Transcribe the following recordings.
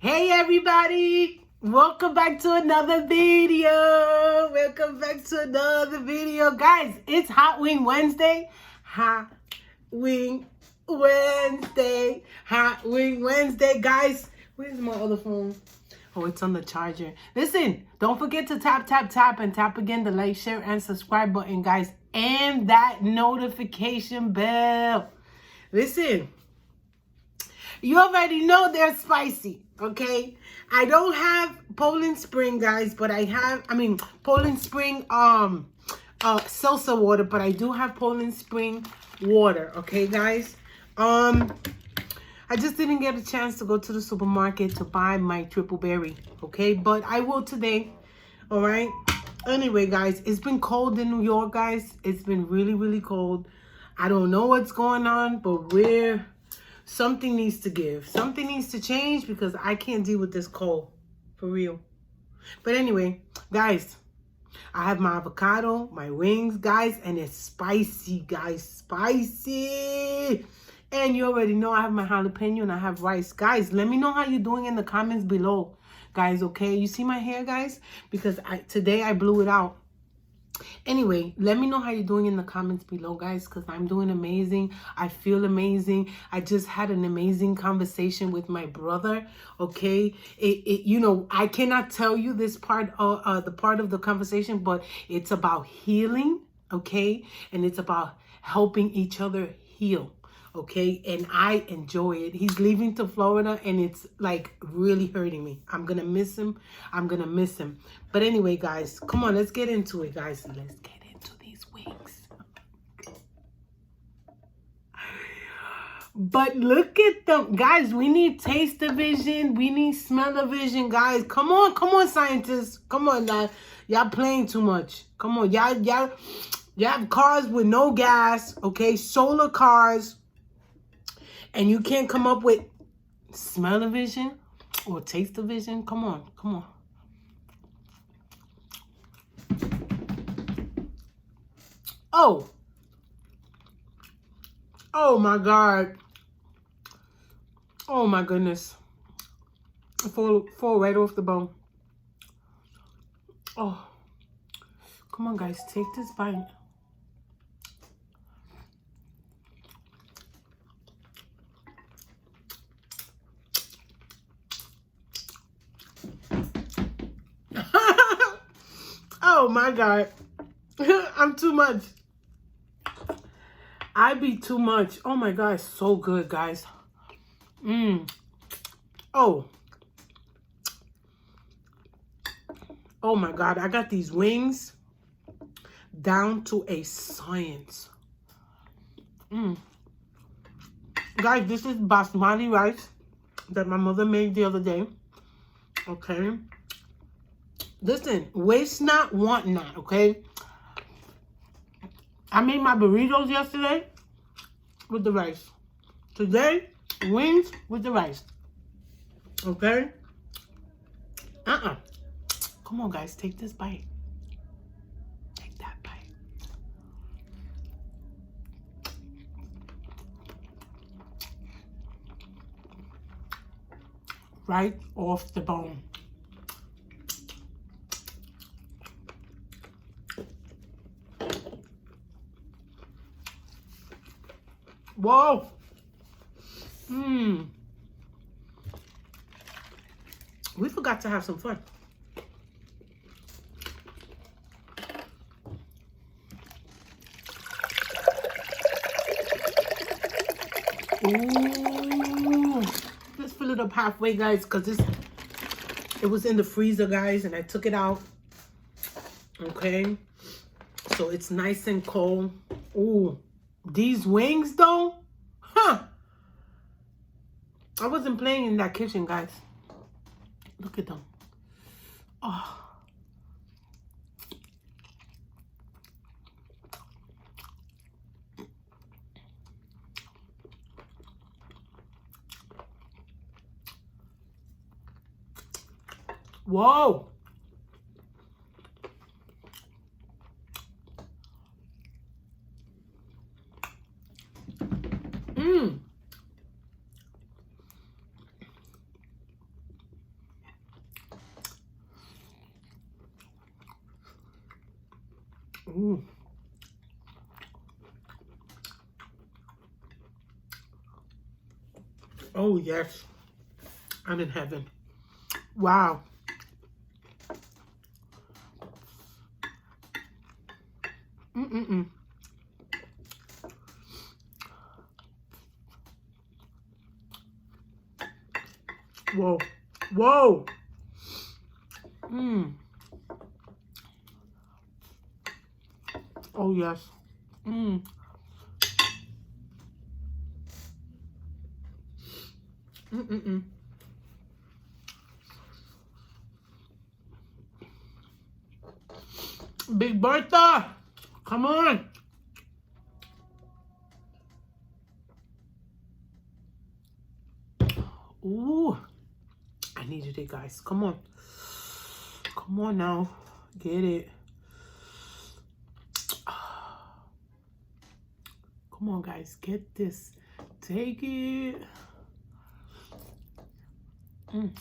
Hey everybody, welcome back to another video. Guys, it's Hot Wing Wednesday. Hot Wing Wednesday. Guys, where's my other phone? Oh, it's on the charger. Listen, don't forget to tap and tap again the like, share, and subscribe button, guys, and that notification bell. Listen, you already know they're spicy, okay? I don't have Poland Spring, guys, but Poland Spring seltzer water, but I do have Poland Spring water, okay, guys? I just didn't get a chance to go to the supermarket to buy my triple berry, okay? But I will today, all right? Anyway, guys, it's been cold in New York, guys. It's been really, really cold. I don't know what's going on, but something needs to give. Something needs to change because I can't deal with this cold, for real. But anyway, guys, I have my avocado, my wings, guys, and it's spicy, guys, spicy. And you already know I have my jalapeno and I have rice. Guys, let me know how you're doing in the comments below, guys, okay? You see my hair, guys? Because today I blew it out. Anyway, let me know how you're doing in the comments below, guys, because I'm doing amazing. I feel amazing. I just had an amazing conversation with my brother, okay? You know, I cannot tell you this part, the part of the conversation, but it's about healing, okay? And it's about helping each other heal, okay? And I enjoy it. He's leaving to Florida, and it's like really hurting me. I'm gonna miss him. But anyway, guys, come on, let's get into it, guys. Let's get into these wings. But look at them, guys. We need taste vision. We need smell vision, guys. Come on, scientists. Come on, guys. Y'all playing too much. Come on, y'all have cars with no gas, okay? Solar cars. And you can't come up with smell vision or taste vision. Come on. Oh my God. Oh my goodness. Fall right off the bone. Oh, come on, guys, take this bite. Oh my God. I'm too much. I be too much. Oh my God, so good, guys. Oh my God, I got these wings down to a science. Guys, this is basmati rice that my mother made the other day. Okay. Listen, waste not, want not, okay? I made my burritos yesterday with the rice. Today, wings with the rice. Okay? Come on, guys, take this bite. Take that bite. Right off the bone. Whoa. We forgot to have some fun. Ooh. Let's fill it up halfway, guys, because it was in the freezer, guys, and I took it out. Okay. So it's nice and cold. Ooh. These wings, though, I wasn't playing in that kitchen, guys. Look at them. Oh. Whoa. Ooh. Oh, yes. I'm in heaven. Wow. Mm-mm-mm. Whoa. Whoa. Mmm. Oh, yes. Mmm. Mm-mm-mm. Big Bertha, come on. Ooh, I needed it, guys. Come on. Come on now. Get it. Come on, guys. Get this. Take it. Mm.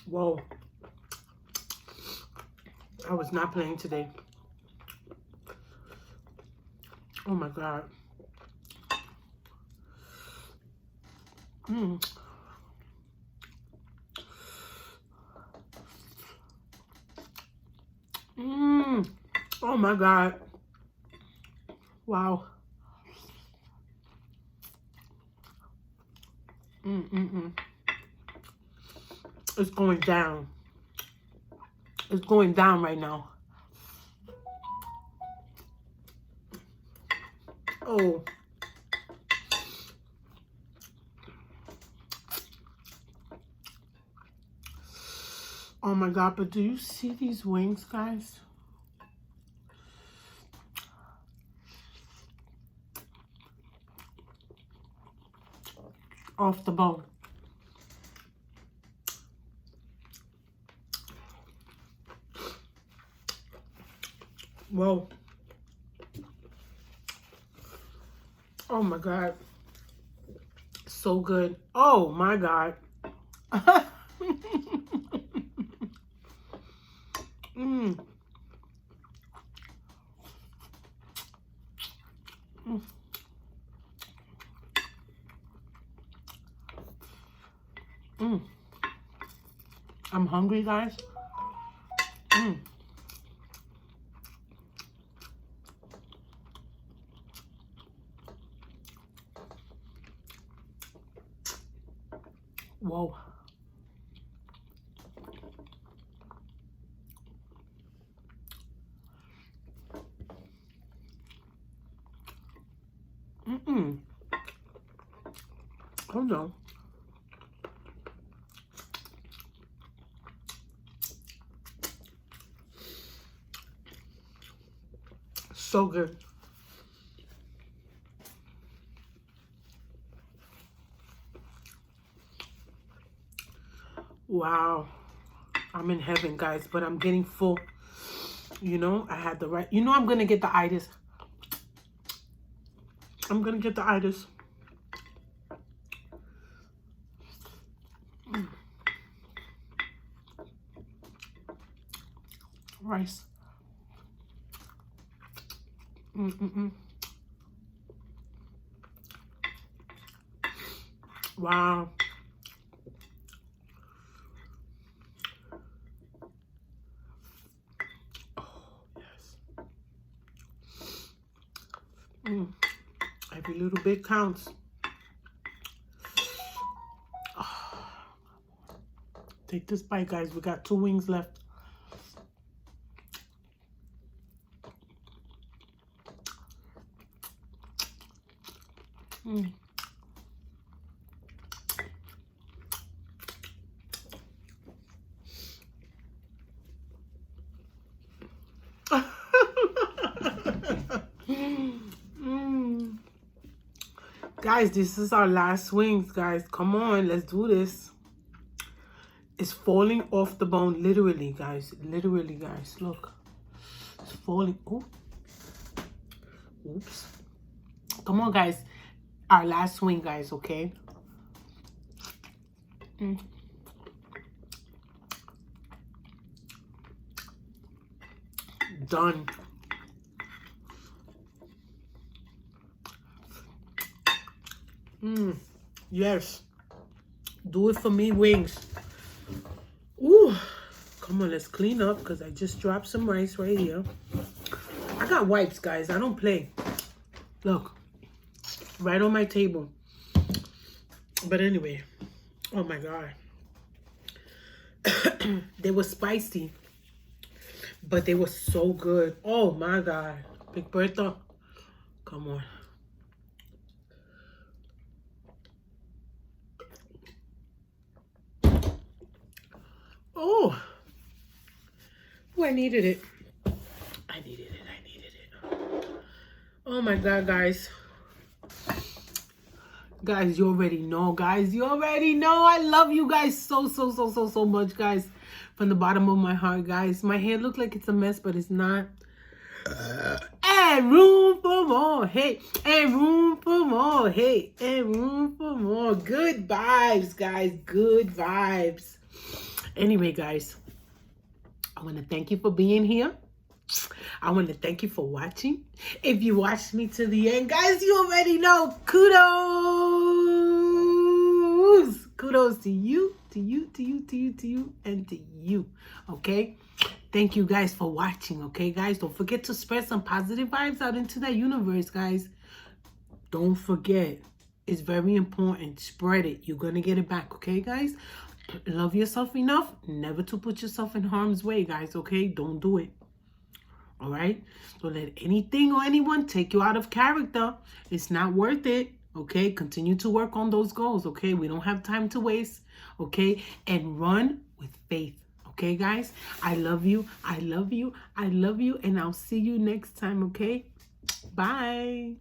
Whoa. I was not playing today. Oh my God. Mm. Mm. Oh my God. Wow. Mm-mm-mm. It's going down. It's going down right now. Oh. Oh my God, but do you see these wings, guys? Off the bone. Whoa. Oh my God. So good. Oh my God. Mm. Mm. Mm. I'm hungry, guys. Mm. Whoa. Mm-mm. Oh no. So good. Wow. I'm in heaven, guys, but I'm getting full. You know, I had the right. You know, I'm going to get the itis. I'm going to get the itis. Mm. Rice. Mm-mm-mm. Wow. Oh, yes. Mm. Every little bit counts. Oh. Take this bite, guys. We got 2 wings left. Mm. Mm. Guys, this is our last wings, guys. Come on, let's do this. It's falling off the bone, literally, guys. Literally, guys. Look. It's falling. Oh. Oops. Come on, guys. Our last swing, guys, okay? Done. Yes. Do it for me, wings. Ooh. Come on, let's clean up because I just dropped some rice right here. I got wipes, guys. I don't play. Look. Right on my table. But anyway. Oh, my God. They were spicy. But they were so good. Oh, my God. Big Bertha. Come on. Oh. Oh, I needed it. I needed it. I needed it. Oh, my God, guys. Guys, you already know, guys. You already know. I love you guys so much, guys. From the bottom of my heart, guys. My hair looks like it's a mess, but it's not. And room for more. Hey. And room for more. Hey. And room for more. Good vibes, guys. Good vibes. Anyway, guys. I want to thank you for being here. I want to thank you for watching. If you watched me to the end, guys, you already know. Kudos. Kudos to you, to you, to you, to you, to you, and to you. Okay? Thank you guys for watching. Okay, guys? Don't forget to spread some positive vibes out into that universe, guys. Don't forget. It's very important. Spread it. You're going to get it back. Okay, guys? Love yourself enough never to put yourself in harm's way, guys. Okay? Don't do it. All right? Don't let anything or anyone take you out of character. It's not worth it. Okay? Continue to work on those goals. Okay? We don't have time to waste. Okay? And run with faith. Okay, guys? I love you. I love you. I love you. And I'll see you next time. Okay? Bye.